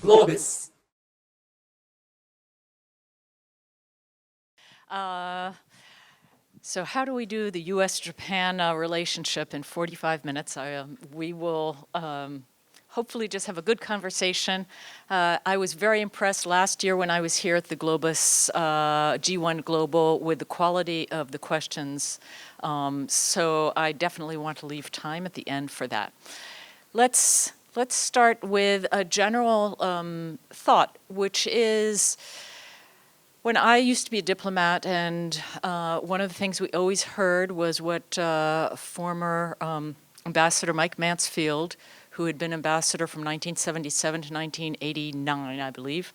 Globus. So how do we do the U.S. Japan relationship in 45 minutes? We will hopefully just have a good conversation. I was very impressed last year when I was here at the Globus G1 Global with the quality of the questions. So I definitely want to leave time at the end for that. Let's start with a general thought, which is, when I used to be a diplomat, and one of the things we always heard was what former Ambassador Mike Mansfield, who had been ambassador from 1977 to 1989, I believe,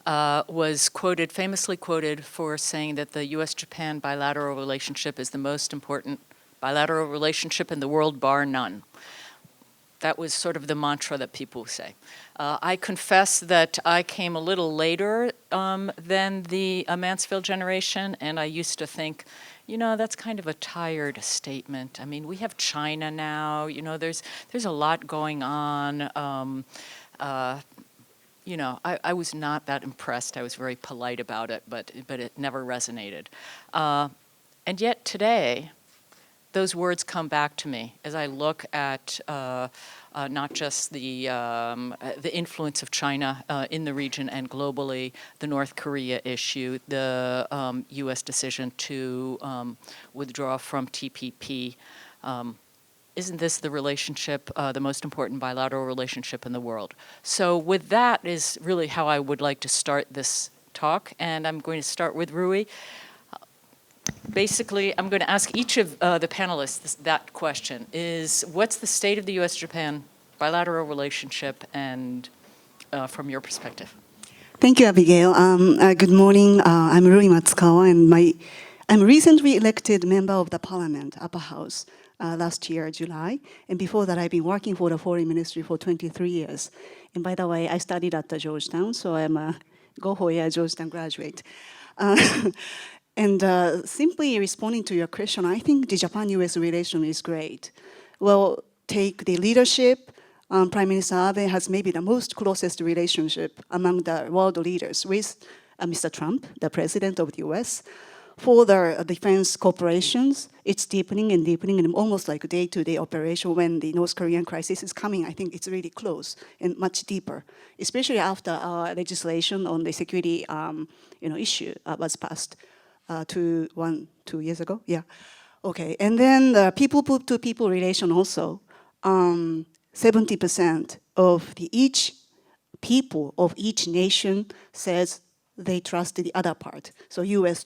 was famously quoted for saying that the U.S.-Japan bilateral relationship is the most important bilateral relationship in the world, bar none. That was sort of the mantra that people say. I confess that I came a little later than the Mansfield generation, and I used to think, you know, that's kind of a tired statement. I mean, we have China now. You know, there's a lot going on. You know, I was not that impressed. I was very polite about it, but it never resonated. And yet today, those words come back to me as I look at not just the influence of China in the region and globally, the North Korea issue, the U.S. decision to withdraw from TPP. Isn't this the relationship, the most important bilateral relationship in the world? So with that is really how I would like to start this talk, and I'm going to start with Rui. Basically, I'm going to ask each of the panelists that question, is what's the state of the U.S.-Japan bilateral relationship, and from your perspective? Thank you, Abigail. Good morning. I'm Rui Matsukawa, and I'm a recently elected member of the Parliament, Upper House, last year, July. And before that, I've been working for the Foreign Ministry for 23 years. And by the way, I studied at Georgetown, so I'm a Go-Hoya Georgetown graduate. And simply responding to your question, I think the Japan-US relation is great. Well, take the leadership. Prime Minister Abe has maybe the most closest relationship among the world leaders with Mr. Trump, the president of the US. For the defense corporations, it's deepening and deepening, and almost like a day-to-day operation. When the North Korean crisis is coming, I think it's really close and much deeper, especially after our legislation on the security issue was passed. 2 years ago, yeah. Okay, and then the people-to-people relation also. 70% of each people of each nation says they trust the other part. So U.S.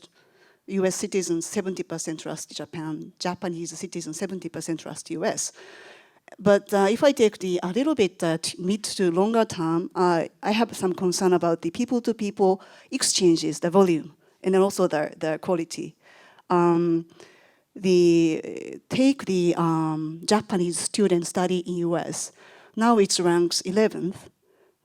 citizens, 70% trust Japan. Japanese citizens, 70% trust U.S. But if I take a little bit mid to longer term, I have some concern about the people-to-people exchanges, the volume, and then also the quality. Take the Japanese student study in US. Now it ranks 11th.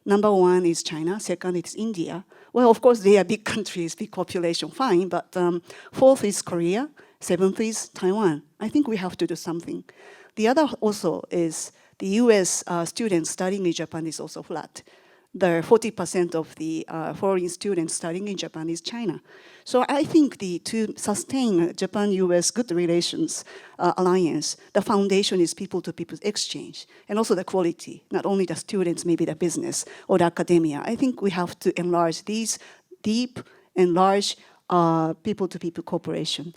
Number 1 is China, second is India. Well, of course, they are big countries, big population, fine, but 4th is Korea, 7th is Taiwan. I think we have to do something. The other also is the US students studying in Japan is also flat. The 40% of the foreign students studying in Japan is China. So I think to sustain Japan-US good relations alliance, the foundation is people-to-people exchange, and also the quality, not only the students, maybe the business or the academia. I think we have to enlarge these deep and large people-to-people cooperation.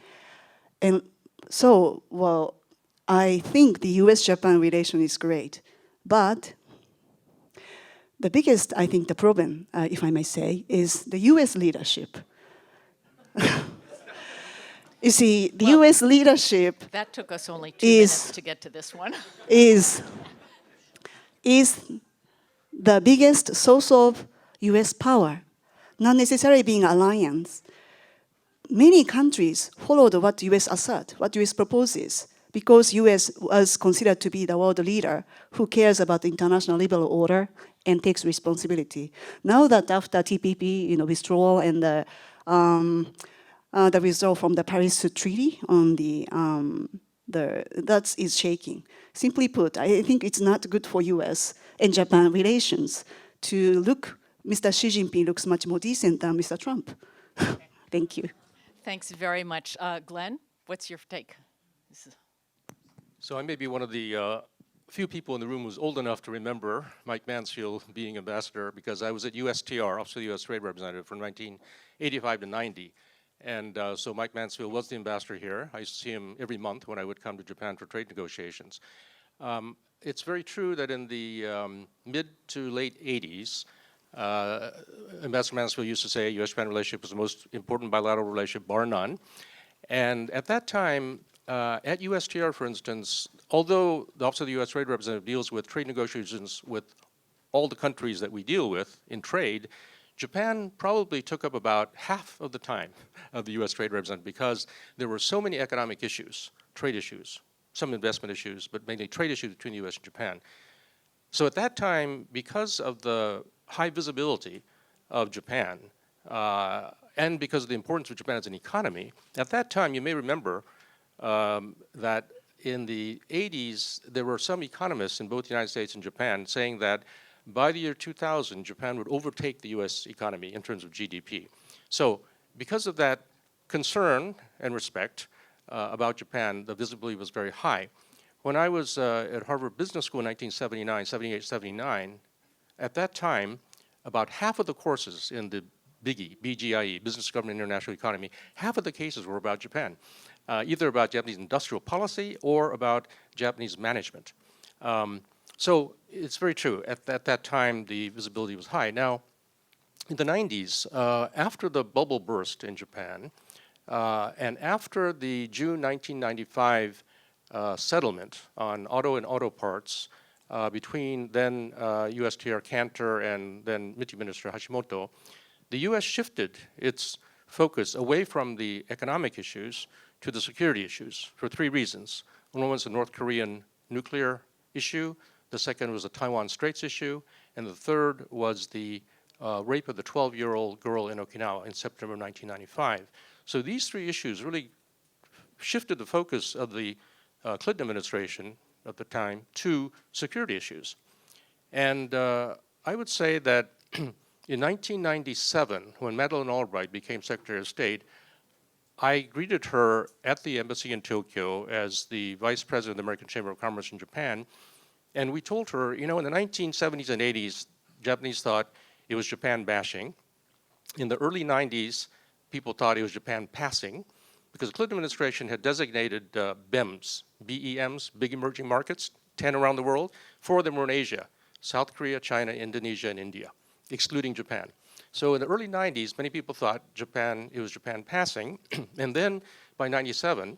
And so, well, I think the US-Japan relation is great, but the biggest, I think, the problem, if I may say, is the U.S. leadership. You see, the U.S. leadership... That took us only 2 minutes to get to this one. is the biggest source of U.S. power, not necessarily being alliance. Many countries followed what U.S. assert, what U.S. proposes, because U.S. was considered to be the world leader who cares about the international liberal order and takes responsibility. Now that after TPP, withdrawal and the withdrawal from the Paris Treaty on that is shaking. Simply put, I think it's not good for U.S. and Japan relations to look, Mr. Xi Jinping looks much more decent than Mr. Trump. Thank you. Thanks very much. Glenn, what's your take? So I may be one of the few people in the room who's old enough to remember Mike Mansfield being ambassador, because I was at USTR, Office of the U.S. Trade Representative, from 1985 to 90. And so Mike Mansfield was the ambassador here. I used to see him every month when I would come to Japan for trade negotiations. It's very true that in the mid to late 80s, Ambassador Mansfield used to say U.S.-Japan relationship was the most important bilateral relationship, bar none. And at that time, at USTR, for instance, although the Office of the U.S. Trade Representative deals with trade negotiations with all the countries that we deal with in trade, Japan probably took up about half of the time of the U.S. Trade Representative, because there were so many economic issues, trade issues, some investment issues, but mainly trade issues between the U.S. and Japan. So at that time, because of the high visibility of Japan, and because of the importance of Japan as an economy, at that time, you may remember that in the 80s, there were some economists in both the United States and Japan saying that by the year 2000, Japan would overtake the US economy in terms of GDP. So because of that concern and respect about Japan, the visibility was very high. When I was at Harvard Business School in 1979, 78, 79, at that time, about half of the courses in the biggie, BGIE, Business, Government, International Economy, half of the cases were about Japan, either about Japanese industrial policy or about Japanese management. So it's very true. At that time, the visibility was high. Now, in the 90s, after the bubble burst in Japan, and after the June 1995 settlement on auto and auto parts between then USTR Cantor and then MITI Minister Hashimoto, the U.S. shifted its focus away from the economic issues to the security issues for three reasons. One was the North Korean nuclear issue, the second was the Taiwan Straits issue, and the third was the rape of the 12-year-old girl in Okinawa in September 1995. So these three issues really shifted the focus of the Clinton administration at the time to security issues. And I would say that in 1997, when Madeleine Albright became Secretary of State, I greeted her at the embassy in Tokyo as the Vice President of the American Chamber of Commerce in Japan. And we told her, you know, in the 1970s and 80s, Japanese thought it was Japan bashing. In the early 90s, people thought it was Japan passing, because the Clinton administration had designated BEMs, B-E-Ms, big emerging markets, 10 around the world. 4 of them were in Asia, South Korea, China, Indonesia, and India, excluding Japan. So in the early 90s, many people thought it was Japan passing. And then by 97,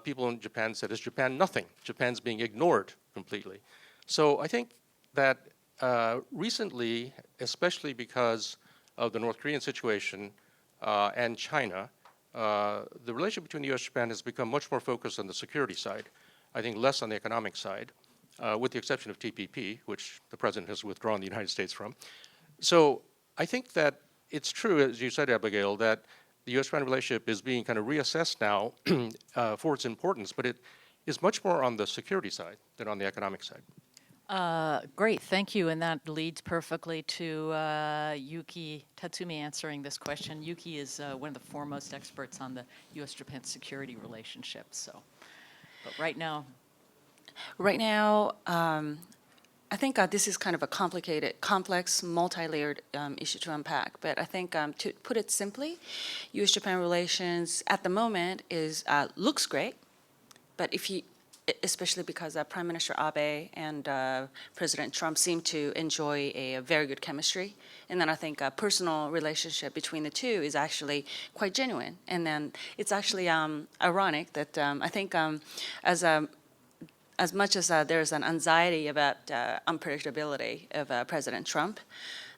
people in Japan said, is Japan nothing? Japan's being ignored completely. So I think that recently, especially because of the North Korean situation and China, the relationship between the U.S. and Japan has become much more focused on the security side, I think less on the economic side, with the exception of TPP, which the President has withdrawn the United States from. So I think that it's true, as you said, Abigail, that the U.S.-Japan relationship is being kind of reassessed now for its importance, but it is much more on the security side than on the economic side. Great, thank you. And that leads perfectly to Yuki Tatsumi answering this question. Yuki is one of the foremost experts on the U.S.-Japan security relationship. So, but right now, I think this is kind of a complicated, complex, multi-layered issue to unpack. But I think to put it simply, U.S.-Japan relations at the moment looks great. But especially because Prime Minister Abe and President Trump seem to enjoy a very good chemistry. And then I think a personal relationship between the two is actually quite genuine. And then it's actually ironic that I think as much as there's an anxiety about unpredictability of President Trump,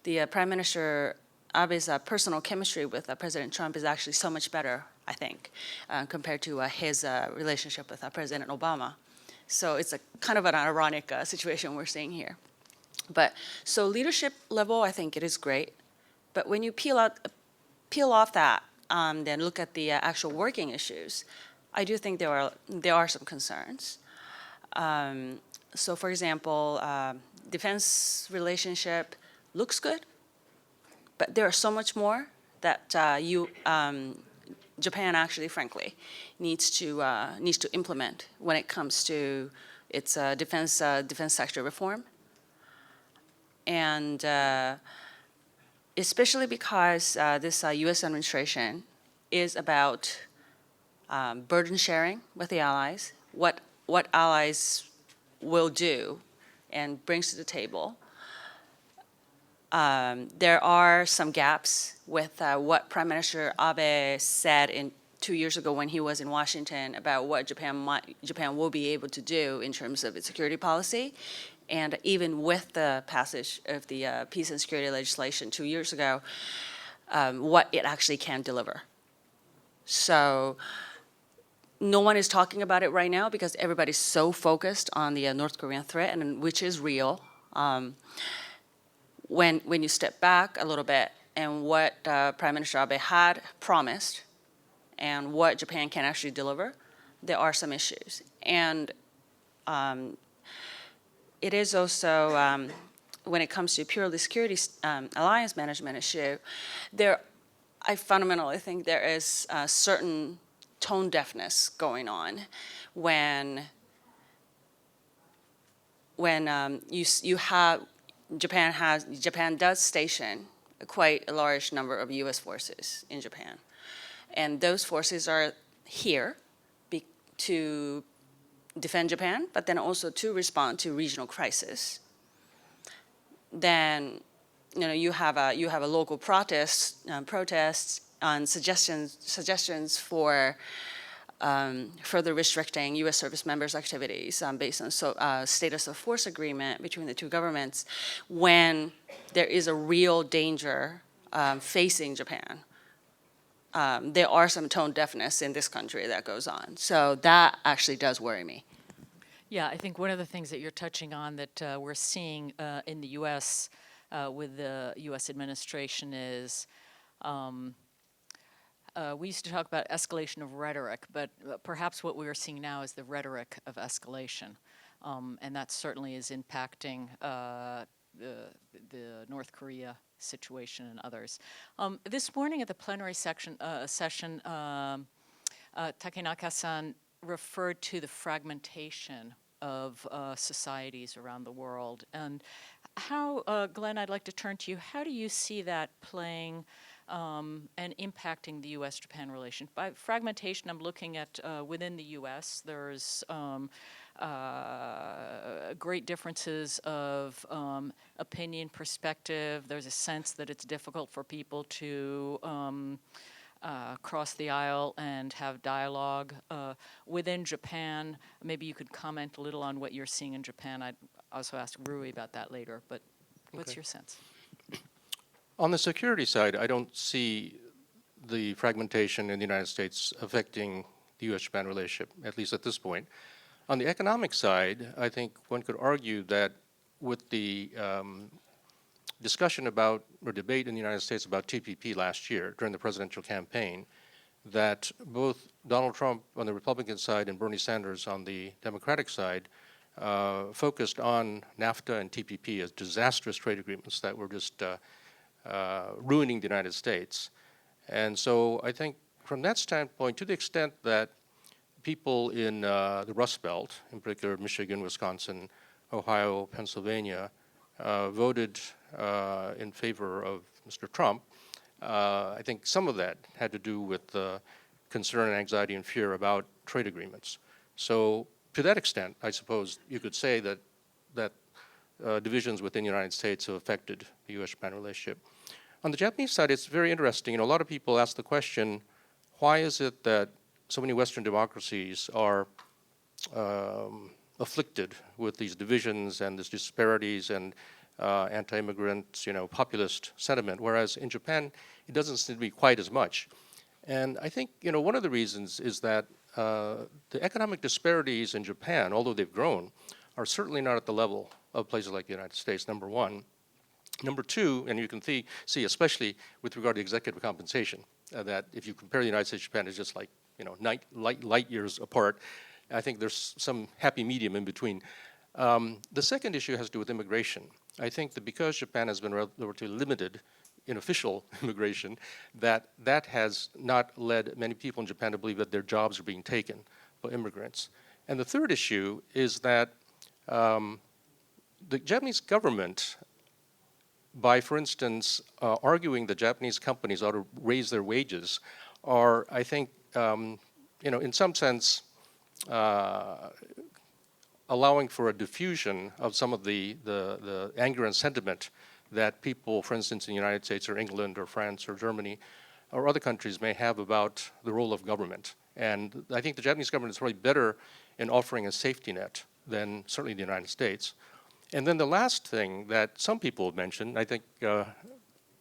the Prime Minister Abe's personal chemistry with President Trump is actually so much better, I think, compared to his relationship with President Obama. So it's a kind of an ironic situation we're seeing here. But so leadership level, I think it is great. But when you peel off that, then look at the actual working issues, I do think there are some concerns. So for example, defense relationship, looks good, but there are so much more that Japan actually, frankly, needs to implement when it comes to its defense sector reform, and especially because this U.S. administration is about burden sharing with the allies, what allies will do and brings to the table. There are some gaps with what Prime Minister Abe said 2 years ago when he was in Washington about what Japan will be able to do in terms of its security policy. And even with the passage of the peace and security legislation 2 years ago, what it actually can deliver. So no one is talking about it right now because everybody's so focused on the North Korean threat, and which is real. When you step back a little bit and what Prime Minister Abe had promised and what Japan can actually deliver, there are some issues. And it is also, when it comes to purely security alliance management issue, I fundamentally think there is a certain tone deafness going on when you have Japan does station quite a large number of U.S. forces in Japan, and those forces are here to defend Japan, but then also to respond to regional crisis. Then, you have a local protests on suggestions for further restricting U.S. service members' activities based on status of force agreement between the two governments, when there is a real danger facing Japan. There are some tone deafness in this country that goes on. So that actually does worry me. Yeah, I think one of the things that you're touching on that we're seeing in the U.S. With the U.S. administration is we used to talk about escalation of rhetoric, but perhaps what we are seeing now is the rhetoric of escalation. And that certainly is impacting the North Korea situation and others. This morning at the plenary session, Takenaka-san referred to the fragmentation of societies around the world. And how, Glenn, I'd like to turn to you. How do you see that playing and impacting the U.S.-Japan relation? By fragmentation, I'm looking at within the U.S. There's great differences of opinion, perspective. There's a sense that it's difficult for people to cross the aisle and have dialogue. Within Japan, maybe you could comment a little on what you're seeing in Japan. I'd also ask Rui about that later, but what's your sense? On the security side, I don't see the fragmentation in the United States affecting the U.S.-Japan relationship, at least at this point. On the economic side, I think one could argue that with the discussion about, or debate in the United States about TPP last year during the presidential campaign, that both Donald Trump on the Republican side and Bernie Sanders on the Democratic side focused on NAFTA and TPP as disastrous trade agreements that were just ruining the United States. And so I think from that standpoint, to the extent that people in the Rust Belt, in particular Michigan, Wisconsin, Ohio, Pennsylvania, voted in favor of Mr. Trump, I think some of that had to do with concern and anxiety and fear about trade agreements. So to that extent, I suppose you could say that divisions within the United States have affected the U.S.-Japan relationship. On the Japanese side, it's very interesting. A lot of people ask the question, why is it that so many Western democracies are afflicted with these divisions and these disparities and anti-immigrant, populist sentiment, whereas in Japan, it doesn't seem to be quite as much. And I think, one of the reasons is that the economic disparities in Japan, although they've grown, are certainly not at the level of places like the United States, number one. Number two, and you can see especially with regard to executive compensation, that if you compare the United States and Japan, it's just like, light years apart. I think there's some happy medium in between. The second issue has to do with immigration. I think that because Japan has been relatively limited in official immigration, that has not led many people in Japan to believe that their jobs are being taken by immigrants. And the third issue is that the Japanese government, by, for instance, arguing that Japanese companies ought to raise their wages, are, I think, in some sense, allowing for a diffusion of some of the anger and sentiment that people, for instance, in the United States or England or France or Germany or other countries may have about the role of government. And I think the Japanese government is probably better in offering a safety net than certainly the United States. And then the last thing that some people have mentioned, I think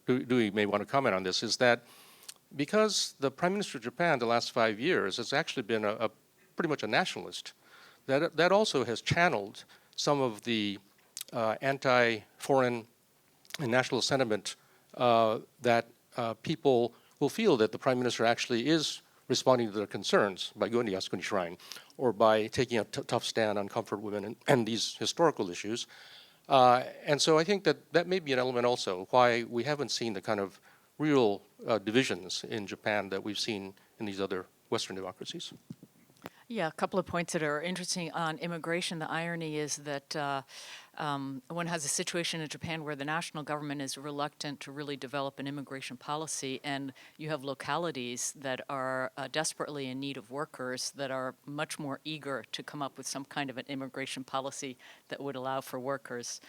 Dewey may want to comment on this, is that because the Prime Minister of Japan the last 5 years has actually been a pretty much a nationalist, that also has channeled some of the anti-foreign and national sentiment that people will feel that the Prime Minister actually is responding to their concerns by going to Yasukuni Shrine or by taking a tough stand on comfort women and these historical issues. And so I think that may be an element also why we haven't seen the kind of real divisions in Japan that we've seen in these other Western democracies. Yeah, a couple of points that are interesting on immigration. The irony is that one has a situation in Japan where the national government is reluctant to really develop an immigration policy, and you have localities that are desperately in need of workers that are much more eager to come up with some kind of an immigration policy that would allow for workers.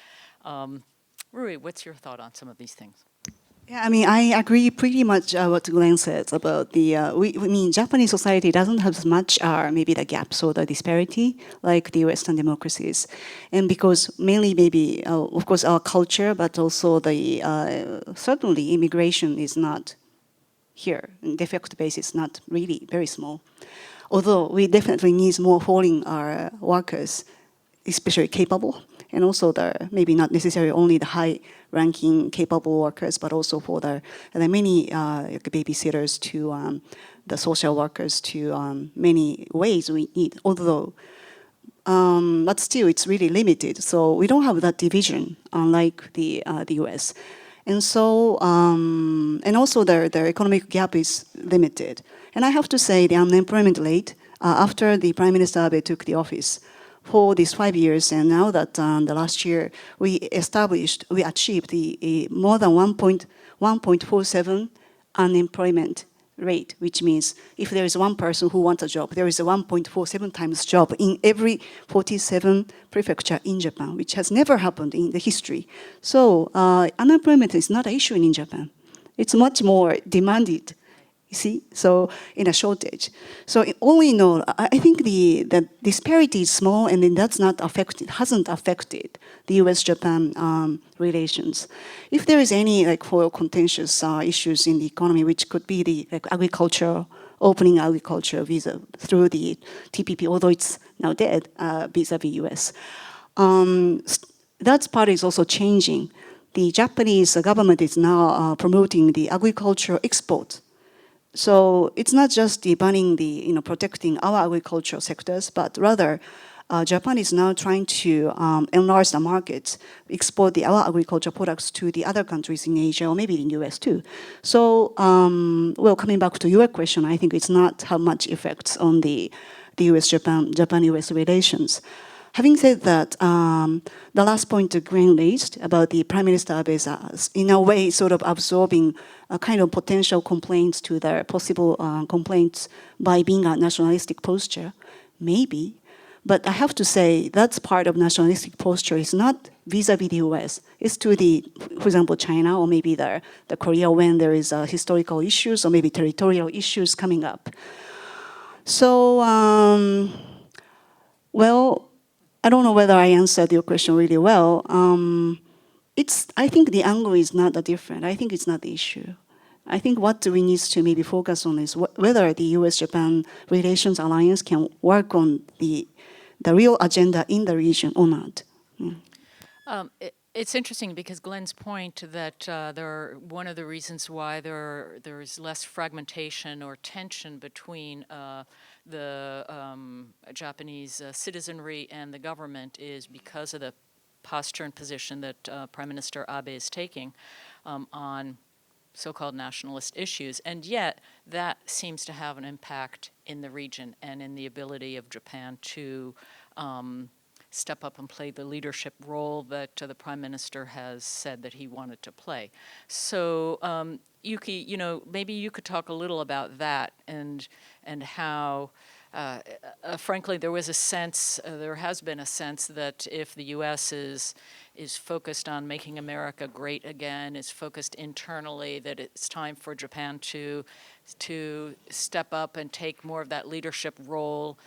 Rui, what's your thought on some of these things? Yeah, I mean, I agree pretty much what Glenn says about the, I mean, Japanese society doesn't have as much, maybe the gaps or the disparity like the Western democracies. And because mainly maybe, of course, our culture, but also the, certainly immigration is not here. And the effect base is not really very small. Although we definitely need more foreign workers, especially capable, and also the maybe not necessarily only the high-ranking capable workers, but also for the many babysitters to the social workers to many ways we need. Although, but still, it's really limited. So we don't have that division, unlike the U.S. And so, and also the economic gap is limited. And I have to say, the unemployment rate after the Prime Minister Abe took the office for these 5 years, and now that the last year we achieved the more than 1.47 unemployment rate, which means if there is one person who wants a job, there is a 1.47 times job in every 47 prefecture in Japan, which has never happened in the history. So unemployment is not an issue in Japan. It's much more demanded. You see, so in a shortage. So all in all, I think the disparity is small, and then that's not affected, hasn't affected the U.S. Japan relations. If there is any like for contentious issues in the economy, which could be the like agriculture, opening agriculture visa through the TPP, although it's now dead vis-a-vis U.S. That part is also changing. The Japanese government is now promoting the agricultural export. So it's not just the banning the, protecting our agricultural sectors, but rather Japan is now trying to enlarge the markets, export our agricultural products to the other countries in Asia or maybe in the US too. So, well, coming back to your question, I think it's not have much effects on the Japan-US relations. Having said that, the last point that Glenn raised about the Prime Minister Abe is in a way sort of absorbing a kind of potential complaints to their possible complaints by being a nationalistic posture, maybe. But I have to say that's part of nationalistic posture is not vis-a-vis the US. It's to the, for example, China or maybe the Korea when there is historical issues or maybe territorial issues coming up. So, well, I don't know whether I answered your question really well. I think the angle is not that different. I think it's not the issue. I think what we need to maybe focus on is whether the U.S.-Japan Relations Alliance can work on the real agenda in the region or not. It's interesting because Glenn's point that one of the reasons why there is less fragmentation or tension between the Japanese citizenry and the government is because of the posture and position that Prime Minister Abe is taking on so-called nationalist issues, and yet that seems to have an impact in the region and in the ability of Japan to step up and play the leadership role that the Prime Minister has said that he wanted to play. So, Yuki, maybe you could talk a little about that and how, frankly, there was a sense, there has been a sense that if the U.S. is focused on making America great again, is focused internally, that it's time for Japan to step up and take more of that leadership role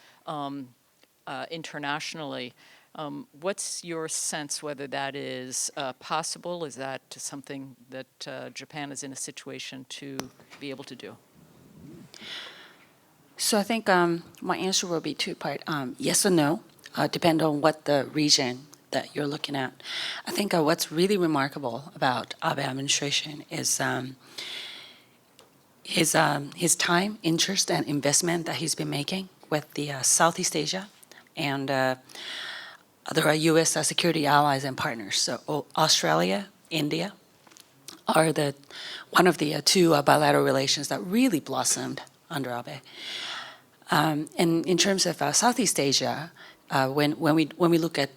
internationally. What's your sense whether that is possible? Is that something that Japan is in a situation to be able to do? So I think my answer will be two-part, yes or no, depend on what the region that you're looking at. I think what's really remarkable about Abe administration is his time, interest, and investment that he's been making with the Southeast Asia and other U.S. security allies and partners. So Australia, India are one of the two bilateral relations that really blossomed under Abe. And in terms of Southeast Asia, when we look at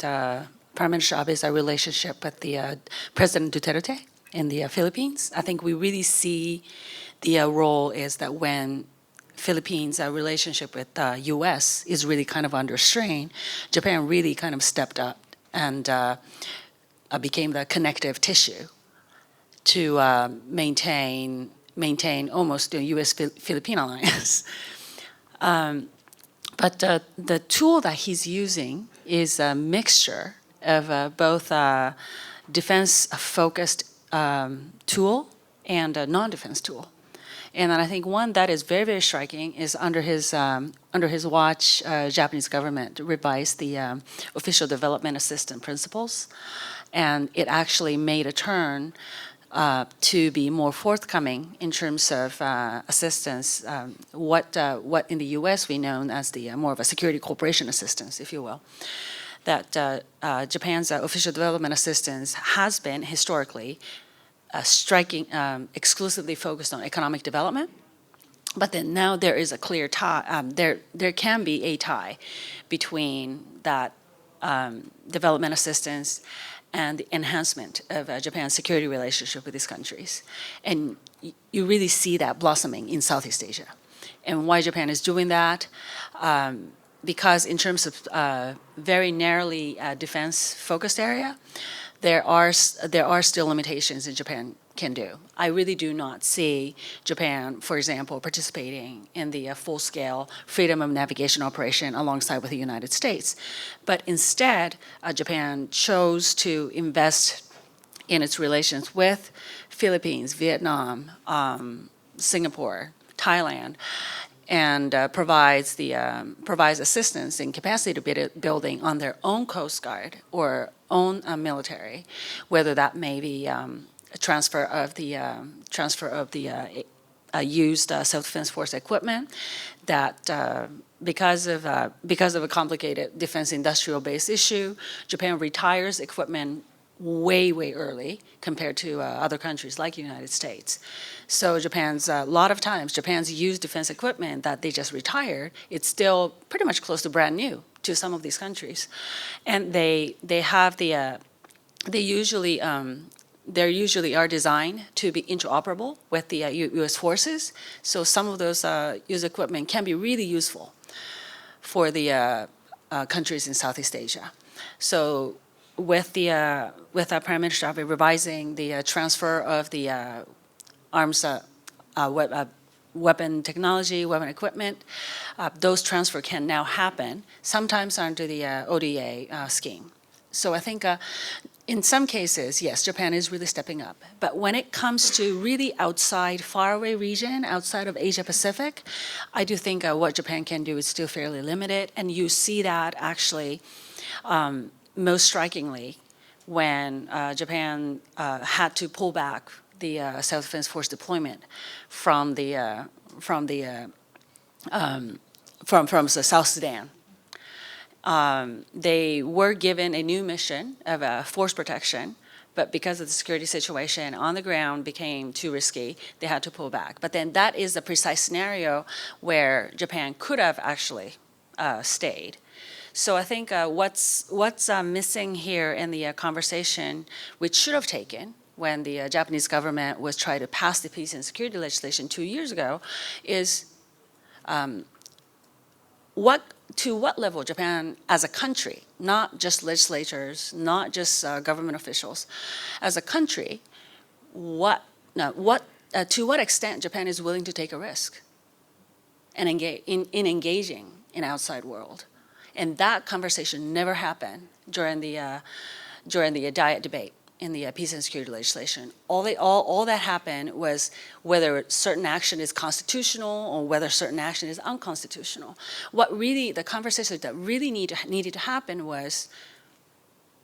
Prime Minister Abe's relationship with the President Duterte in the Philippines, I think we really see the role is that when Philippines' relationship with the U.S. is really kind of under strain, Japan really kind of stepped up and became the connective tissue to maintain almost the U.S.-Philippine alliance. But the tool that he's using is a mixture of both a defense-focused tool and a non-defense tool. And then I think one that is very, very striking is under his watch, Japanese government revised the official development assistance principles, and it actually made a turn to be more forthcoming in terms of assistance, what in the U.S. we know as the more of a security cooperation assistance, if you will. That Japan's official development assistance has been historically striking, exclusively focused on economic development, but then now there is a clear tie. There can be a tie between that development assistance and the enhancement of Japan's security relationship with these countries. And you really see that blossoming in Southeast Asia. And why Japan is doing that? Because in terms of very narrowly defense-focused area, there are still limitations in Japan can do. I really do not see Japan, for example, participating in the full-scale freedom of navigation operation alongside with the United States. But instead, Japan chose to invest in its relations with Philippines, Vietnam, Singapore, Thailand, and provides assistance in capacity building on their own Coast Guard or own military, whether that may be a transfer of the used self-defense force equipment that because of a complicated defense industrial base issue, Japan retires equipment way early compared to other countries like the United States. So a lot of times Japan's used defense equipment that they just retired, it's still pretty much close to brand new to some of these countries, and they usually are designed to be interoperable with the U.S. forces. So some of those used equipment can be really useful for the countries in Southeast Asia. So with our Prime Minister Abe revising the transfer of the arms weapon technology, weapon equipment, those transfer can now happen, sometimes under the ODA scheme. So I think in some cases, yes, Japan is really stepping up. But when it comes to really outside, faraway region, outside of Asia Pacific, I do think what Japan can do is still fairly limited. And you see that actually most strikingly when Japan had to pull back the self-defense force deployment from South Sudan, They were given a new mission of force protection, but because of the security situation on the ground became too risky, they had to pull back. But then that is the precise scenario where Japan could have actually stayed. So I think what's missing here in the conversation, which should have taken when the Japanese government was trying to pass the peace and security legislation 2 years ago, is to what level Japan as a country, not just legislators, not just government officials, as a country, to what extent Japan is willing to take a risk and engage in engaging in outside world. And that conversation never happened during the diet debate in the peace and security legislation. All that happened was whether certain action is constitutional or whether certain action is unconstitutional. The conversation that really needed to happen was,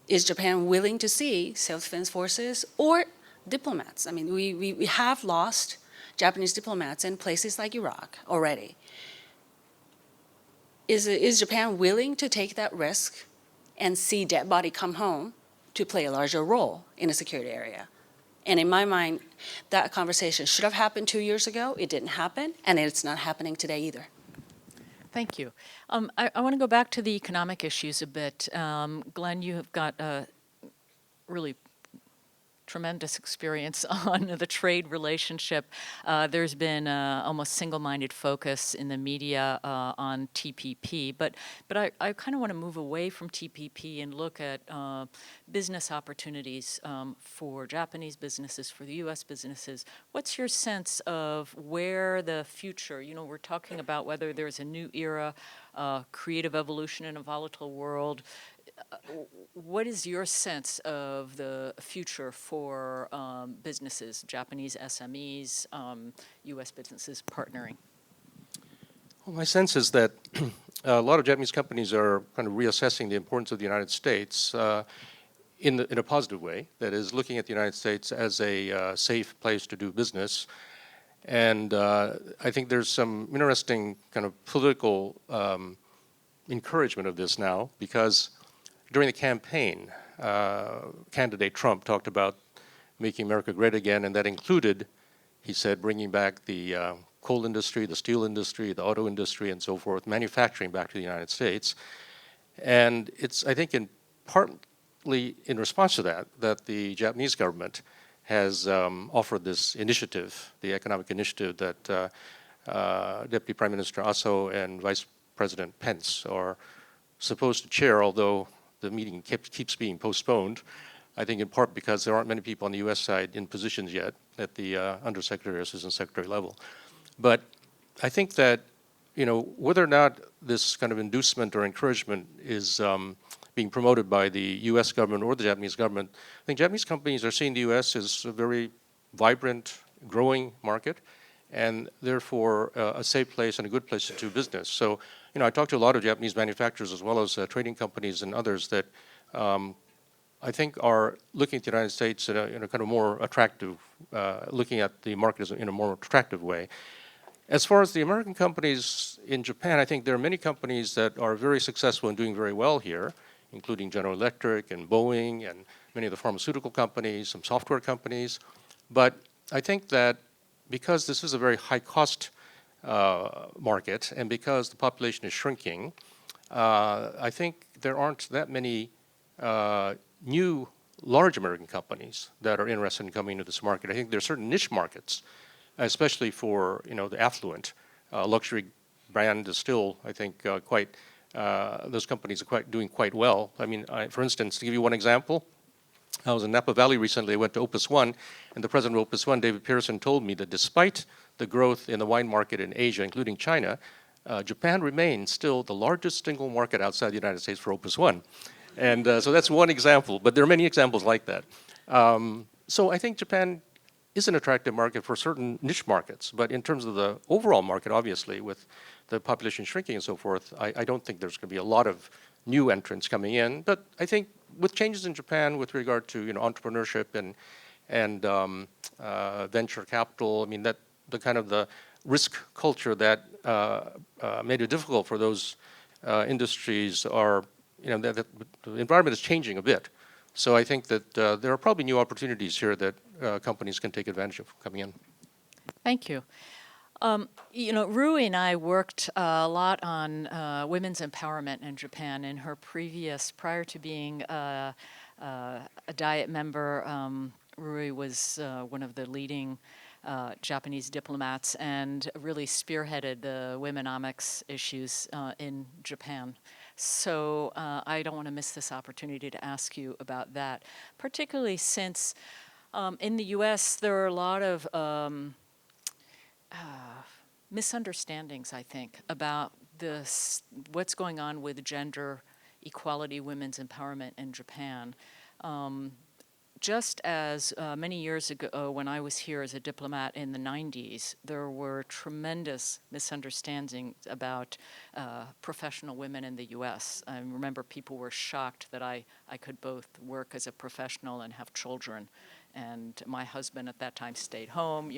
is Japan willing to see self-defense forces or diplomats? I mean, we have lost Japanese diplomats in places like Iraq already. Is Japan willing to take that risk and see dead body come home to play a larger role in a security area? And in my mind, that conversation should have happened 2 years ago. It didn't happen, and it's not happening today either. Thank you. I want to go back to the economic issues a bit. Glenn, you have got a really tremendous experience on the trade relationship. There's been almost single-minded focus in the media on TPP, but I kind of want to move away from TPP and look at business opportunities for Japanese businesses, for the U.S. businesses. What's your sense of where the future, we're talking about whether there's a new era, creative evolution in a volatile world. What is your sense of the future for businesses, Japanese SMEs, U.S. businesses partnering? Well, my sense is that a lot of Japanese companies are kind of reassessing the importance of the United States in a positive way, that is, looking at the United States as a safe place to do business. And I think there's some interesting kind of political encouragement of this now, because during the campaign, candidate Trump talked about making America great again, and that included, he said, bringing back the coal industry, the steel industry, the auto industry, and so forth, manufacturing back to the United States. And it's, I think, partly in response to that the Japanese government has offered this initiative, the economic initiative that Deputy Prime Minister Aso and Vice President Pence are supposed to chair, although the meeting keeps being postponed, I think in part because there aren't many people on the U.S. side in positions yet at the undersecretary or assistant secretary level. But I think that, whether or not this kind of inducement or encouragement is being promoted by the U.S. government or the Japanese government, I think Japanese companies are seeing the U.S. as a very vibrant, growing market, and therefore a safe place and a good place to do business. So, I talked to a lot of Japanese manufacturers as well as trading companies and others that I think are looking at the United States in a kind of more attractive, looking at the market in a more attractive way. As far as the American companies in Japan, I think there are many companies that are very successful and doing very well here, including General Electric and Boeing and many of the pharmaceutical companies, some software companies. But I think that because this is a very high-cost market, and because the population is shrinking, I think there aren't that many new large American companies that are interested in coming into this market. I think there are certain niche markets, especially for the affluent. Luxury brand is still, I think, those companies are doing quite well. I mean, for instance, to give you one example, I was in Napa Valley recently. I went to Opus One, and the president of Opus One, David Pearson, told me that despite the growth in the wine market in Asia, including China, Japan remains still the largest single market outside the United States for Opus One. And so that's one example, but there are many examples like that. So I think Japan is an attractive market for certain niche markets, but in terms of the overall market, obviously, with the population shrinking and so forth, I don't think there's going to be a lot of new entrants coming in. But I think with changes in Japan with regard to entrepreneurship and venture capital, I mean that the kind of the risk culture that made it difficult for those industries are, the environment is changing a bit. So I think that there are probably new opportunities here that companies can take advantage of coming in. Thank you. Rui and I worked a lot on women's empowerment in Japan. In her prior to being a Diet member, Rui was one of the leading Japanese diplomats and really spearheaded the womenomics issues in Japan. So I don't want to miss this opportunity to ask you about that, particularly since in the U.S. there are a lot of misunderstandings, I think, about what's going on with gender equality, women's empowerment in Japan. Just as many years ago when I was here as a diplomat in the 90s, there were tremendous misunderstandings about professional women in the U.S. I remember people were shocked that I could both work as a professional and have children. And my husband at that time stayed home,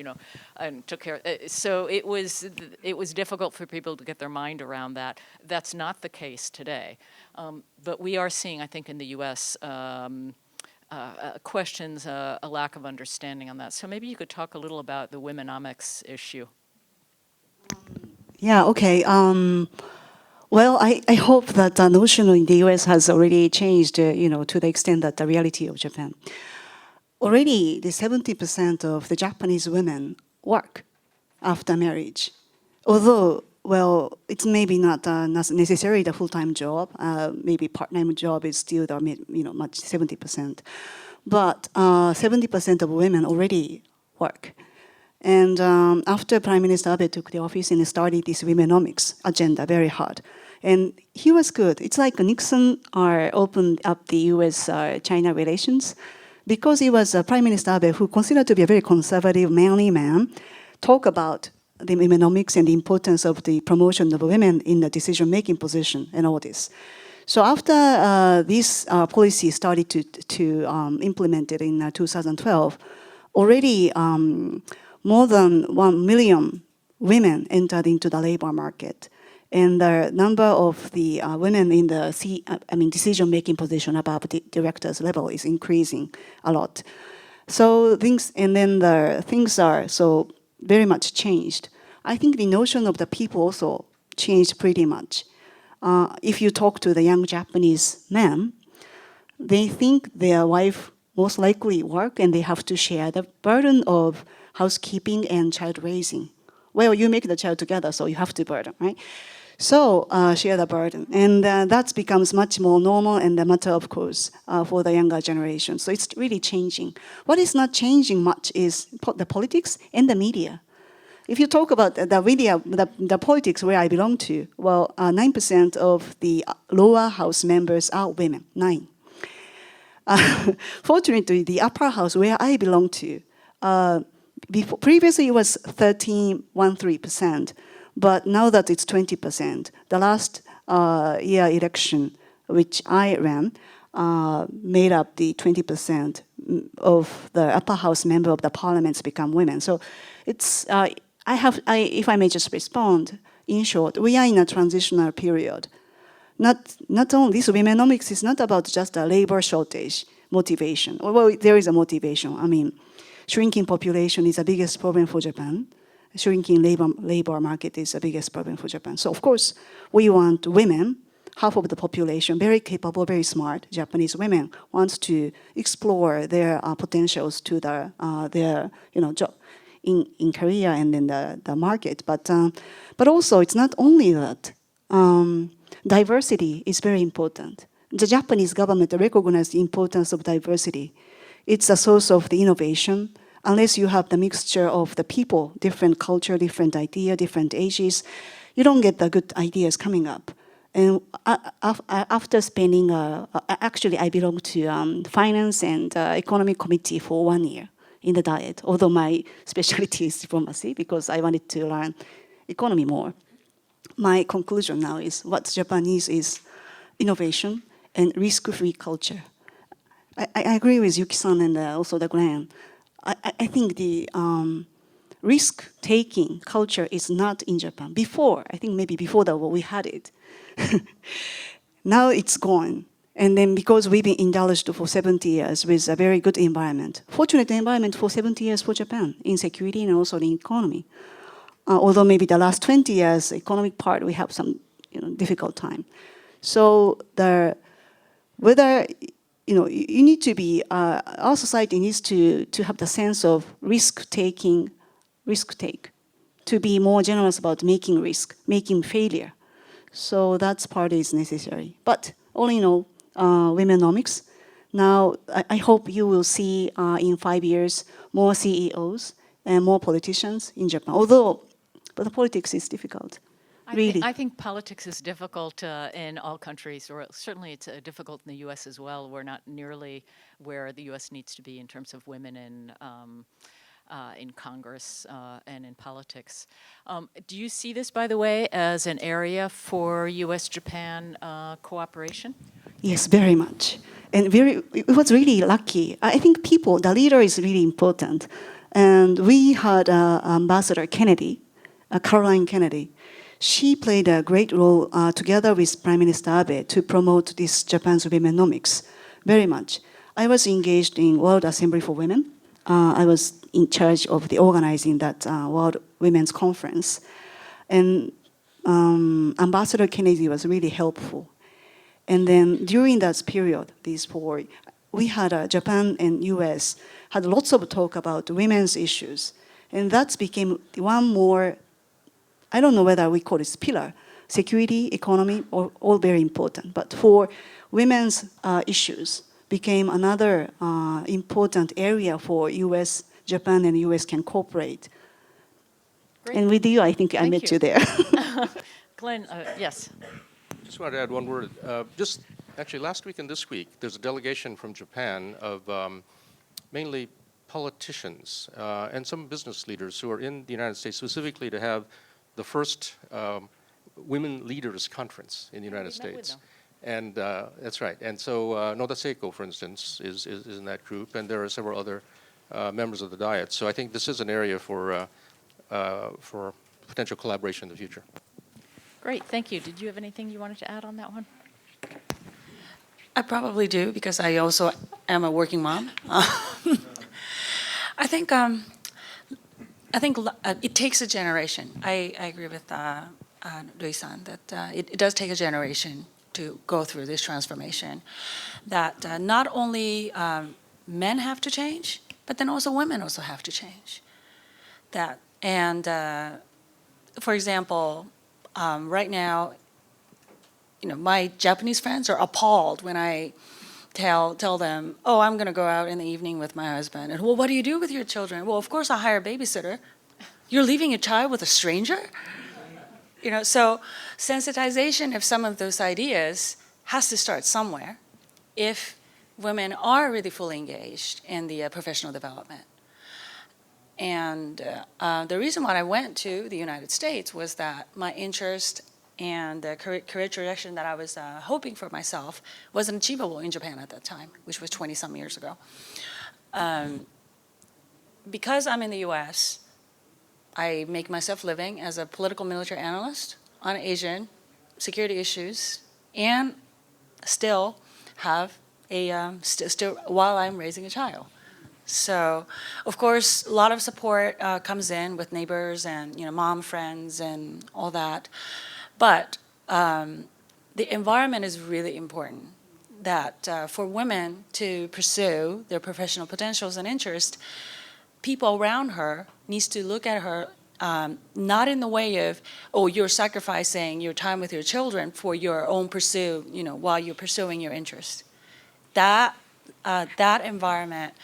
and took care. So it was difficult for people to get their mind around that. That's not the case today. But we are seeing, I think, in the U.S., questions, a lack of understanding on that. So maybe you could talk a little about the womenomics issue. Yeah, okay. Well, I hope that the notion in the US has already changed, to the extent that the reality of Japan. Already, the 70% of the Japanese women work after marriage. Although, well, it's maybe not necessarily the full-time job. Maybe part-time job is still the much 70%. But 70% of women already work. And after Prime Minister Abe took the office and started this womenomics agenda very hard. And he was good. It's like Nixon opened up the U.S.-China relations. Because he was Prime Minister Abe, who considered to be a very conservative, manly man, talk about the womenomics and the importance of the promotion of women in the decision-making position and all this. So after this policy started to implement it in 2012, already more than 1 million women entered into the labor market. And the number of the women in the decision-making position above the director's level is increasing a lot. So things are so very much changed. I think the notion of the people also changed pretty much. If you talk to the young Japanese men, they think their wife most likely work and they have to share the burden of housekeeping and child raising. Well, you make the child together, so you have to burden, right? So share the burden. And that becomes much more normal and a matter of course for the younger generation. So it's really changing. What is not changing much is the politics and the media. If you talk about the media, the politics where I belong to, well, 9% of the lower house members are women, 9. Fortunately, the upper house where I belong to, previously it was 13%, but now that it's 20%, the last year election, which I ran, made up the 20% of the upper house member of the parliaments become women. So it's, if I may just respond, in short, we are in a transitional period. Not only this, womenomics is not about just a labor shortage motivation. Well, there is a motivation. I mean, shrinking population is the biggest problem for Japan. Shrinking labor market is the biggest problem for Japan. So of course, we want women, half of the population, very capable, very smart Japanese women, wants to explore their potentials to their job in career and in the market. But also, it's not only that. Diversity is very important. The Japanese government recognizes the importance of diversity. It's a source of the innovation. Unless you have the mixture of the people, different culture, different idea, different ages, you don't get the good ideas coming up. And after spending, actually I belong to finance and economic committee for 1 year in the Diet, although my specialty is diplomacy because I wanted to learn economy more. My conclusion now is what Japan needs is innovation and risk-free culture. I agree with Yuki-san and also the Glenn. I think risk-taking culture is not in Japan. Before, I think maybe before the war, we had it. Now it's gone. And then because we've been indulged for 70 years with a very good environment, fortunate environment for 70 years for Japan, in security and also in economy. Although maybe the last 20 years, economic part, we have some difficult time. So whether you need to be, our society needs to have the sense of risk take, to be more generous about making risk, making failure. So that's part is necessary. But all in all, womenomics. Now, I hope you will see in 5 years more CEOs and more politicians in Japan. But the politics is difficult. Really. I think politics is difficult in all countries, or certainly it's difficult in the U.S. as well. We're not nearly where the U.S. needs to be in terms of women in Congress and in politics. Do you see this, by the way, as an area for U.S. Japan cooperation? Yes, very much. And it was really lucky. I think the leader is really important. And we had Ambassador Kennedy, Caroline Kennedy. She played a great role together with Prime Minister Abe to promote this Japan's womenomics very much. I was engaged in World Assembly for Women. I was in charge of the organizing that World Women's Conference. And Ambassador Kennedy was really helpful. And then during that period, we had Japan and US had lots of talk about women's issues. And that became one more, I don't know whether we call it pillar, security, economy, all very important. But for women's issues became another important area for US, Japan and US can cooperate. Great. And with you, I think I met you there. Glenn, yes. Just wanted to add one word. Just actually last week and this week, there's a delegation from Japan of mainly politicians and some business leaders who are in the United States specifically to have the first Women Leaders Conference in the United States. And that's right. And so Noda Seiko, for instance, is in that group, and there are several other members of the Diet. So I think this is an area for potential collaboration in the future. Great, thank you. Did you have anything you wanted to add on that one? I probably do, because I also am a working mom. I think it takes a generation. I agree with Rui-san that it does take a generation to go through this transformation. That not only men have to change, but then also women also have to change. For example, right now, my Japanese friends are appalled when I tell them, oh, I'm going to go out in the evening with my husband. And, well, what do you do with your children? Well, of course, I hire a babysitter. You're leaving a child with a stranger? So sensitization of some of those ideas has to start somewhere if women are really fully engaged in the professional development. And the reason why I went to the United States was that my interest and the career trajectory that I was hoping for myself wasn't achievable in Japan at that time, which was 20-some years ago. Because I'm in the US, I make myself living as a political military analyst on Asian security issues, and still have while I'm raising a child. So, of course, a lot of support comes in with neighbors and mom friends and all that. But the environment is really important. That for women to pursue their professional potentials and interests, people around her needs to look at her not in the way of, oh, you're sacrificing your time with your children for your own pursuit, while you're pursuing your interests. That environment.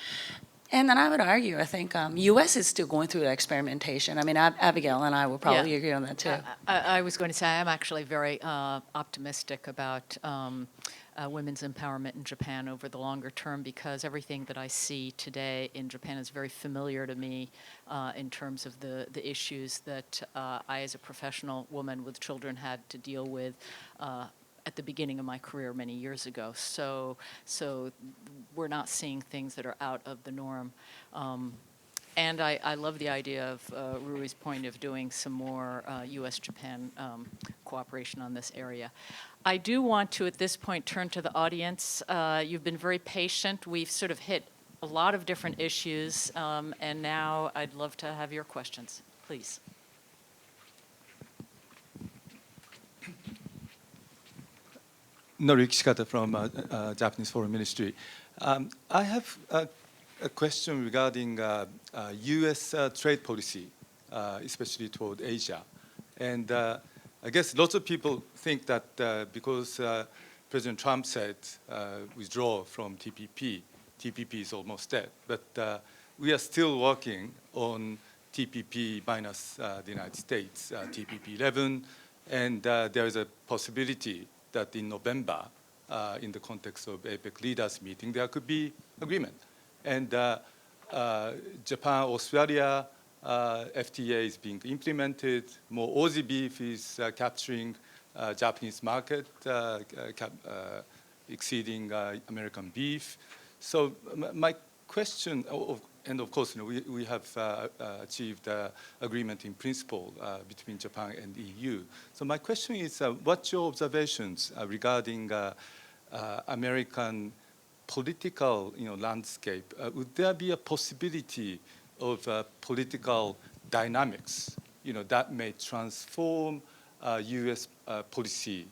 And then I would argue, I think U.S. is still going through the experimentation. I mean, Abigail and I will probably agree on that too. I was going to say, I'm actually very optimistic about women's empowerment in Japan over the longer term, because everything that I see today in Japan is very familiar to me in terms of the issues that I, as a professional woman with children, had to deal with at the beginning of my career many years ago. So we're not seeing things that are out of the norm. And I love the idea of Rui's point of doing some more U.S. Japan cooperation on this area. I do want to, at this point, turn to the audience. You've been very patient. We've sort of hit a lot of different issues, and now I'd love to have your questions. Please. Noriki Shikata from Japanese Foreign Ministry. I have a question regarding U.S. trade policy, especially toward Asia. And I guess lots of people think that because President Trump said withdraw from TPP, TPP is almost dead. But we are still working on TPP minus the United States, TPP 11, and there is a possibility that in November, in the context of APEC leaders meeting, there could be agreement. And Japan, Australia, FTA is being implemented. More Aussie beef is capturing Japanese market, exceeding American beef. So my question, and of course, we have achieved agreement in principle between Japan and the EU. So my question is, what's your observations regarding American political landscape? Would there be a possibility of political dynamics that may transform U.S. policy,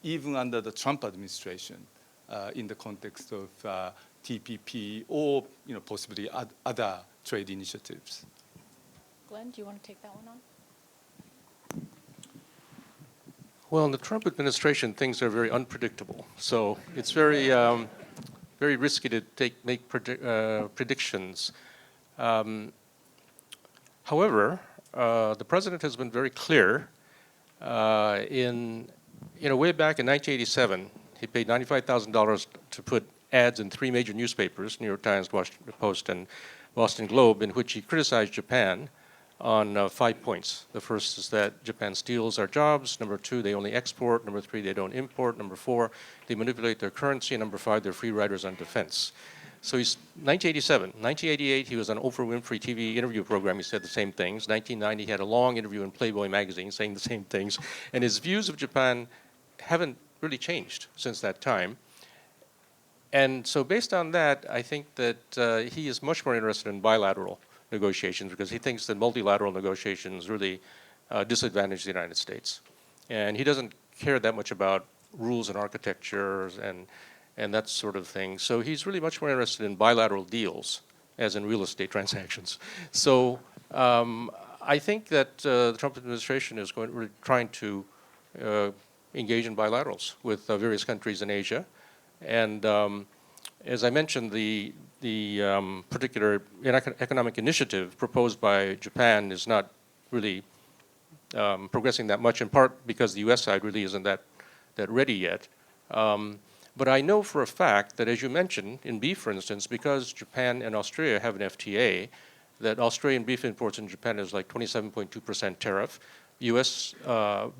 even under the Trump administration, in the context of TPP or possibly other trade initiatives? Glenn, do you want to take that one on? Well, in the Trump administration, things are very unpredictable. So it's very, very risky to make predictions. However, the president has been very clear. Way back in 1987, he paid $95,000 to put ads in 3 major newspapers, New York Times, Washington Post, and Boston Globe, in which he criticized Japan on 5 points. The first is that Japan steals our jobs. Number 2, they only export. Number 3, they don't import. Number 4, they manipulate their currency. And number 5, they're free riders on defense. So he's 1987. 1988, he was on Oprah Winfrey TV interview program. He said the same things. 1990, he had a long interview in Playboy magazine saying the same things. And his views of Japan haven't really changed since that time. And so based on that, I think that he is much more interested in bilateral negotiations because he thinks that multilateral negotiations really disadvantage the United States. And he doesn't care that much about rules and architectures and that sort of thing. So he's really much more interested in bilateral deals, as in real estate transactions. So I think that the Trump administration is trying to engage in bilaterals with various countries in Asia. And as I mentioned, the particular economic initiative proposed by Japan is not really progressing that much, in part because the U.S. side really isn't that ready yet. But I know for a fact that, as you mentioned, in beef, for instance, because Japan and Australia have an FTA, that Australian beef imports in Japan is like 27.2% tariff. U.S.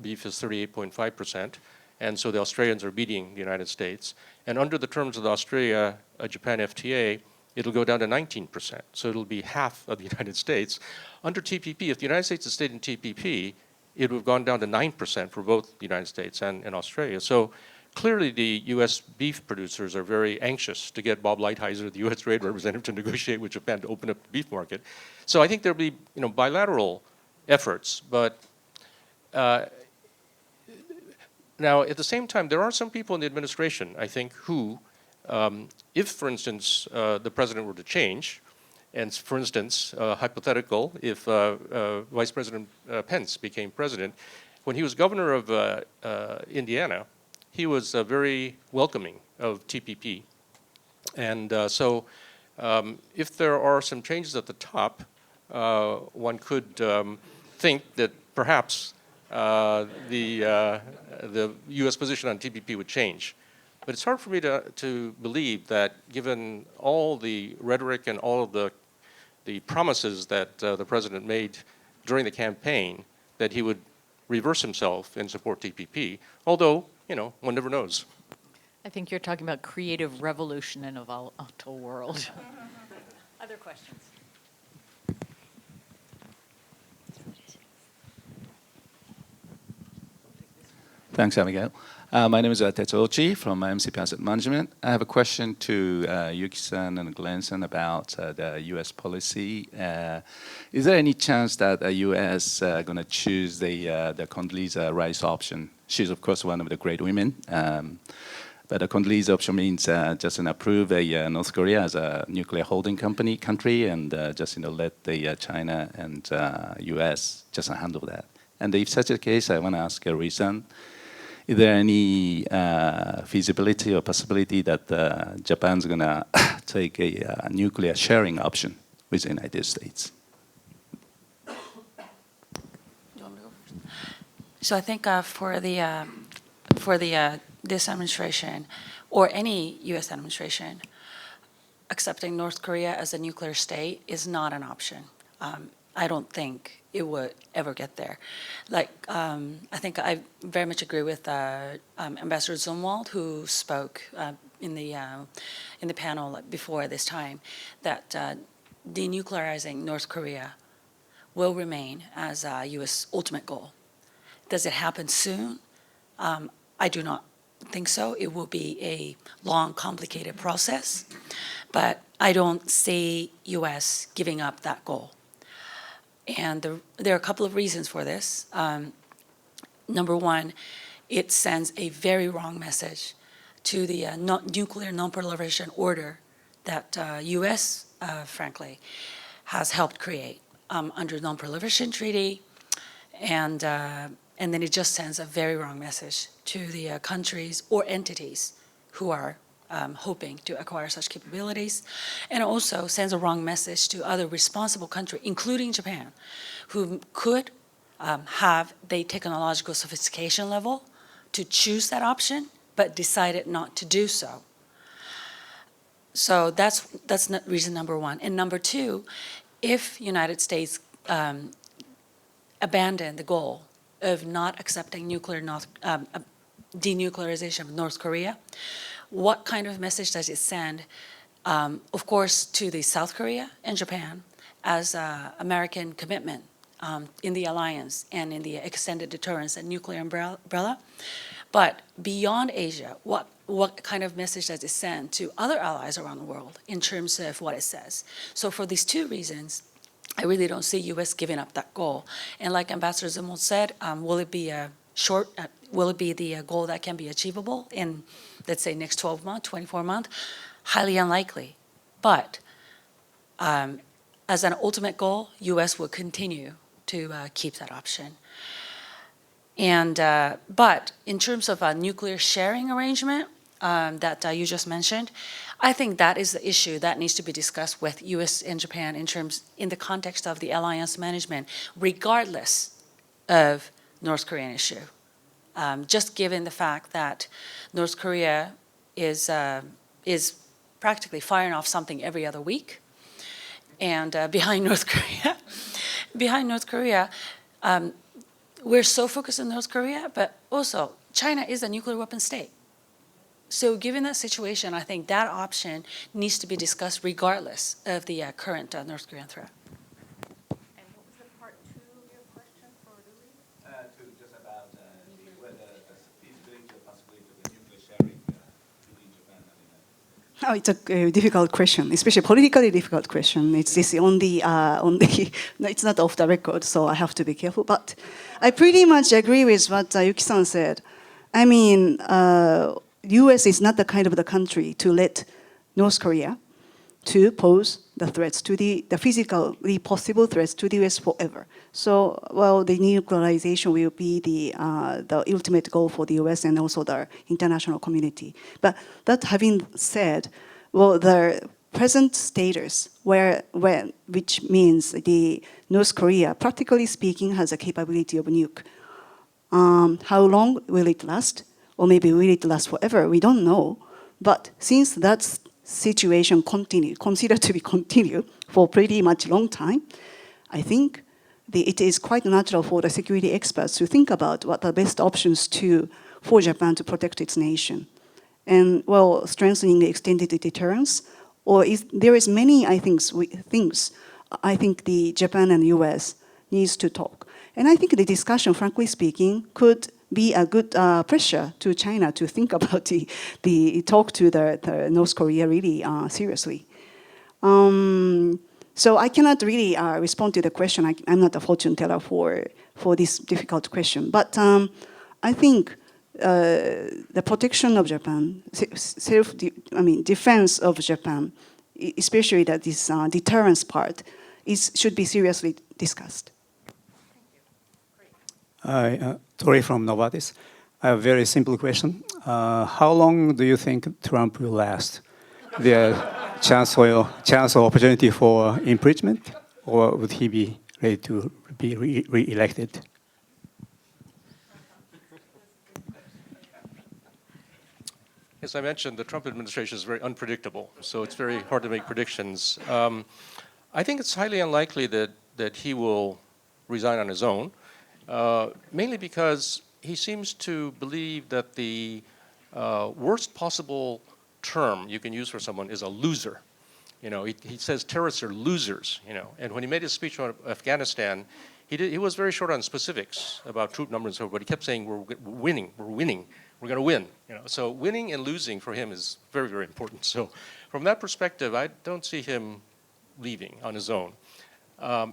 beef is 38.5%. And so the Australians are beating the United States. And under the terms of the Australia-Japan FTA, it'll go down to 19%. So it'll be half of the United States. Under TPP, if the United States had stayed in TPP, it would have gone down to 9% for both the United States and Australia. So clearly the U.S. beef producers are very anxious to get Bob Lighthizer, the U.S. trade representative, to negotiate with Japan to open up the beef market. So I think there'll be bilateral efforts, but now, at the same time, there are some people in the administration, I think, who, if, for instance, the president were to change, and, for instance, hypothetical, if Vice President Pence became president, when he was governor of Indiana, he was very welcoming of TPP. And so if there are some changes at the top, one could think that perhaps the U.S. position on TPP would change. But it's hard for me to believe that, given all the rhetoric and all of the promises that the president made during the campaign, that he would reverse himself and support TPP, although, one never knows. I think you're talking about creative revolution in a volatile world. Other questions? Thanks, Abigail. My name is Tetsuo Ochi from MCP Asset Management. I have a question to Yuki-san and Glenn-san about the U.S. policy. Is there any chance that the U.S. going to choose the Condoleezza Rice option? She's, of course, one of the great women. But the Condoleezza option means just approve North Korea as a nuclear holding country and just let the China and U.S. just handle that. And if such a case, I want to ask a reason. Is there any feasibility or possibility that Japan's going to take a nuclear sharing option with the United States? So I think for this administration or any U.S. administration, accepting North Korea as a nuclear state is not an option. I don't think it would ever get there. Like, I think I very much agree with Ambassador Zumwalt, who spoke in the panel before this time, that denuclearizing North Korea will remain as a U.S. ultimate goal. Does it happen soon? I do not think so. It will be a long, complicated process, but I don't see U.S. giving up that goal. And there are a couple of reasons for this. Number one, it sends a very wrong message to the nuclear non-proliferation order that U.S., frankly, has helped create under the Non-Proliferation Treaty. And then it just sends a very wrong message to the countries or entities who are hoping to acquire such capabilities, and also sends a wrong message to other responsible countries, including Japan, who could have the technological sophistication level to choose that option, but decided not to do so. So that's reason number one. And number two, if United States abandon the goal of not accepting denuclearization of North Korea, what kind of message does it send, of course, to the South Korea and Japan as American commitment in the alliance and in the extended deterrence and nuclear umbrella? But beyond Asia, what kind of message does it send to other allies around the world in terms of what it says? So for these two reasons, I really don't see U.S. giving up that goal. And like Ambassador Zumwalt said, will it be the goal that can be achievable in, let's say, next 12 months, 24 months? Highly unlikely. But as an ultimate goal, U.S. will continue to keep that option. And but in terms of a nuclear sharing arrangement that you just mentioned, I think that is the issue that needs to be discussed with U.S. and Japan in the context of the alliance management, regardless of North Korean issue. Just given the fact that North Korea is practically firing off something every other week, and behind North Korea, we're so focused on North Korea, but also China is a nuclear weapon state. So given that situation, I think that option needs to be discussed regardless of the current North Korean threat. And what was the part two of your question for Louis? Just about whether the feasibility or possibility of the nuclear sharing between Japan and the United States. Oh, it's a difficult question, especially politically difficult question. It's this on the no, it's not off the record, so I have to be careful. But I pretty much agree with what Yuki-san said. I mean, U.S. is not the kind of the country to let North Korea to pose the threats to the physically possible threats to the U.S. forever. So, well, the denuclearization will be the ultimate goal for the U.S. and also the international community. But that having said, well, the present status which means the North Korea, practically speaking, has a capability of nuke. How long will it last? Or maybe will it last forever? We don't know. But since that situation considered to be continued for pretty much long time, I think it is quite natural for the security experts to think about what are the best options for Japan to protect its nation. And, well, strengthening the extended deterrence, there is many, I think, things I think the Japan and US needs to talk. And I think the discussion, frankly speaking, could be a good pressure to China to think about the talk to the North Korea really seriously. So I cannot really respond to the question. I'm not a fortune teller for this difficult question. But I think the protection of Japan, defense of Japan, especially that this deterrence part, should be seriously discussed. Tori from Novartis. I have a very simple question. How long do you think Trump will last? The chance or opportunity for impeachment, or would he be ready to be re-elected? As I mentioned, the Trump administration is very unpredictable, so it's very hard to make predictions. I think it's highly unlikely that he will resign on his own, mainly because he seems to believe that the worst possible term you can use for someone is a loser. You know, he says terrorists are losers, you know, and when he made his speech on Afghanistan, he was very short on specifics about troop numbers and so forth, but he kept saying we're winning, we're going to win. You know, so winning and losing for him is very, very important. So from that perspective, I don't see him leaving on his own.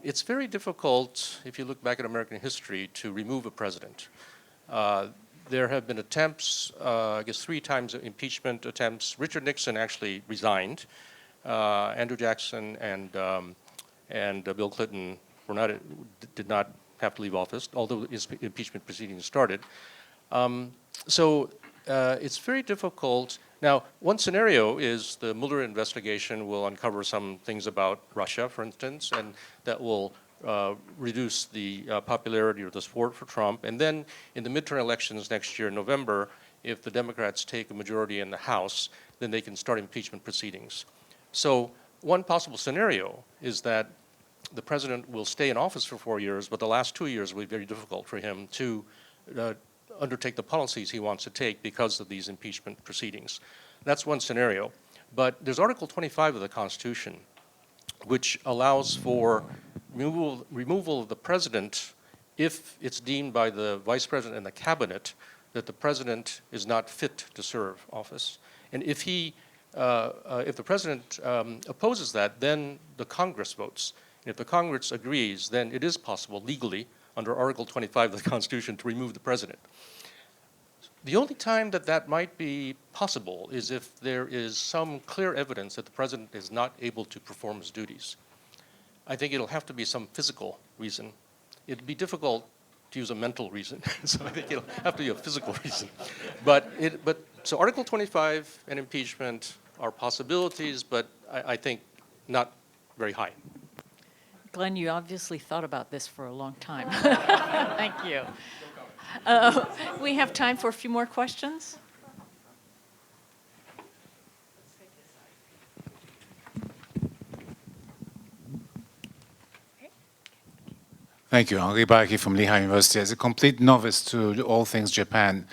It's very difficult, if you look back at American history, to remove a president. There have been attempts, I guess 3 times impeachment attempts. Richard Nixon actually resigned. Andrew Jackson and Bill Clinton did not have to leave office, although his impeachment proceedings started. So it's very difficult. Now, one scenario is the Mueller investigation will uncover some things about Russia, for instance, and that will reduce the popularity or the support for Trump. And then in the midterm elections next year in November, if the Democrats take a majority in the House, then they can start impeachment proceedings. So one possible scenario is that the president will stay in office for 4 years, but the last 2 years will be very difficult for him to undertake the policies he wants to take because of these impeachment proceedings. That's one scenario. But there's Article 25 of the Constitution, which allows for removal of the president if it's deemed by the vice president and the cabinet that the president is not fit to serve office. And if the president opposes that, then the Congress votes. And if the Congress agrees, then it is possible legally under Article 25 of the Constitution to remove the president. The only time that might be possible is if there is some clear evidence that the president is not able to perform his duties. I think it'll have to be some physical reason. It'd be difficult to use a mental reason, so I think it'll have to be a physical reason. So Article 25 and impeachment are possibilities, but I think not very high. Glenn, you obviously thought about this for a long time. Thank you. We have time for a few more questions. Thank you. Henri Barki from Lehigh University. As a complete novice to all things Japan,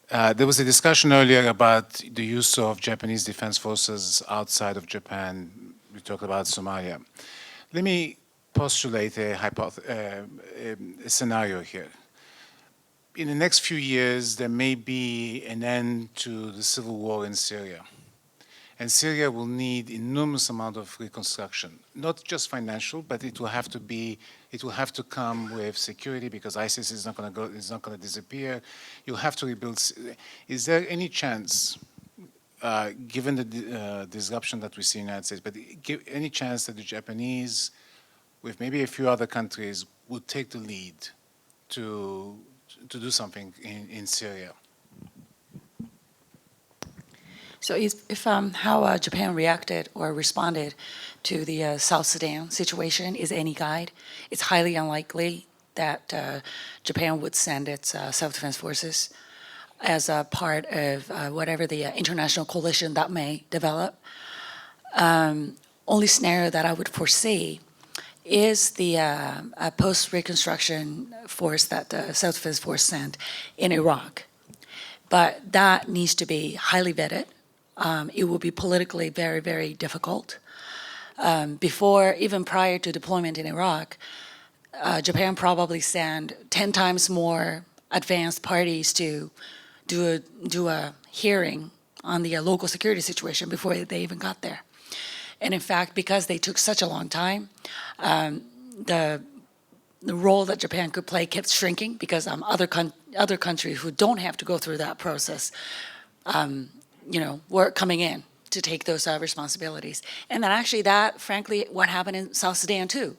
there was a discussion earlier about the use of Japanese defense forces outside of Japan. We talked about Somalia. Let me postulate a scenario here. In the next few years, there may be an end to the civil war in Syria. And Syria will need enormous amount of reconstruction, not just financial, but it will have to come with security because ISIS is not going to disappear. You'll have to rebuild. Is there any chance, given the disruption that we see in the United States, but any chance that the Japanese, with maybe a few other countries, would take the lead to do something in Syria? So if how Japan reacted or responded to the South Sudan situation is any guide, it's highly unlikely that Japan would send its self-defense forces as a part of whatever the international coalition that may develop. Only scenario that I would foresee is the post-reconstruction force that the self-defense force sent in Iraq. But that needs to be highly vetted. It will be politically very, very difficult. Even prior to deployment in Iraq, Japan probably sent 10 times more advance parties to do a hearing on the local security situation before they even got there. And in fact, because they took such a long time, the role that Japan could play kept shrinking because other countries who don't have to go through that process, were coming in to take those responsibilities. And then actually that, frankly, what happened in South Sudan too.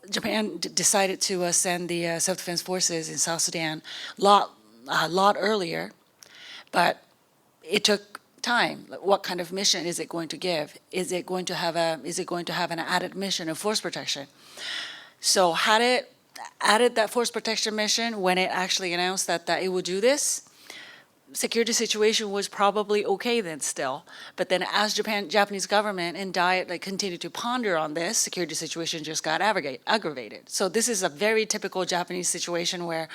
Japan decided to send the self-defense forces in South Sudan a lot earlier, but it took time. What kind of mission is it going to give? Is it going to have an added mission of force protection? So had it added that force protection mission when it actually announced that it would do this, security situation was probably okay then still. But then as Japanese government and Diet continued to ponder on this, security situation just got aggravated. So this is a very typical Japanese situation where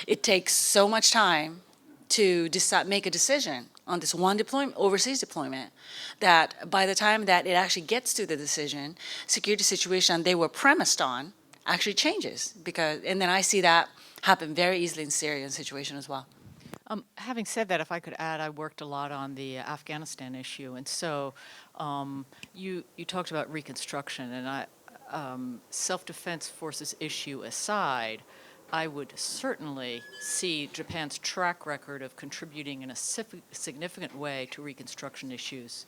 it takes so much time to make a decision on this one overseas deployment, that by the time that it actually gets to the decision, security situation they were premised on actually changes. And then I see that happen very easily in Syrian situation as well. Having said that, if I could add, I worked a lot on the Afghanistan issue, and so you talked about reconstruction, and self-defense forces issue aside, I would certainly see Japan's track record of contributing in a significant way to reconstruction issues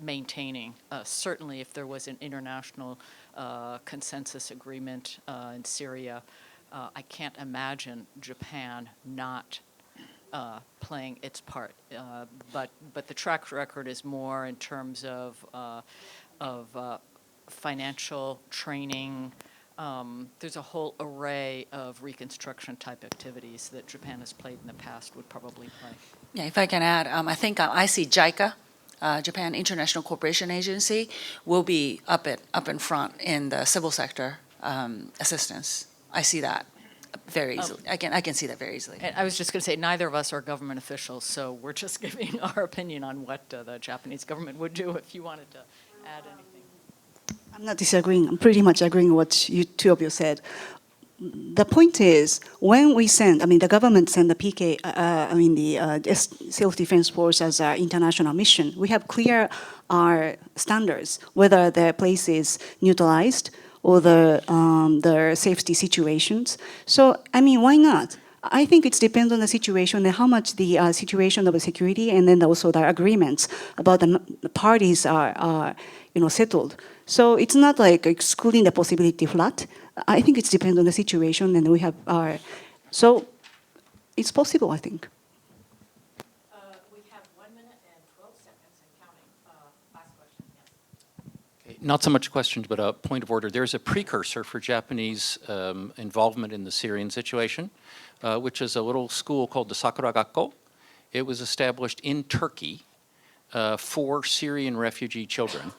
maintaining. Certainly if there was an international consensus agreement in Syria, I can't imagine Japan not playing its part. But the track record is more in terms of financial training. There's a whole array of reconstruction type activities that Japan has played in the past, would probably play. Yeah, if I can add, I think I see JICA, Japan International Cooperation Agency, will be up in front in the civil sector assistance. I see that very easily. I can see that very easily. And I was just going to say, neither of us are government officials, so we're just giving our opinion on what the Japanese government would do. If you wanted to add anything. I'm not disagreeing. I'm pretty much agreeing with what you two of you said. The point is, when we send, the government send the PK, the self-defense force as an international mission, we have clear standards, whether the place is neutralized or the safety situations. So, why not? I think it depends on the situation and how much the situation of the security and then also the agreements about the parties are settled. So it's not like excluding the possibility flat. I think it depends on the situation, and we have so it's possible, I think. We have 1 minute and 12 seconds and counting. Last question, yes. Okay, not so much questions, but a point of order. There's a precursor for Japanese involvement in the Syrian situation, which is a little school called the Sakura Gakko. It was established in Turkey for Syrian refugee children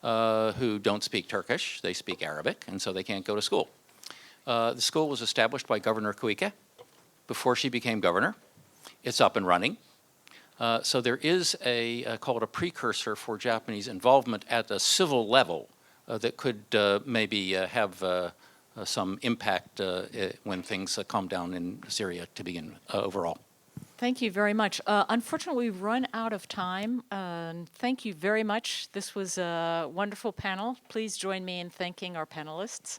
who don't speak Turkish. They speak Arabic, and so they can't go to school. The school was established by Governor Koike before she became governor. It's up and running. So there is called a precursor for Japanese involvement at the civil level that could maybe have some impact when things calm down in Syria to begin overall. Thank you very much. Unfortunately, we've run out of time. Thank you very much. This was a wonderful panel. Please join me in thanking our panelists.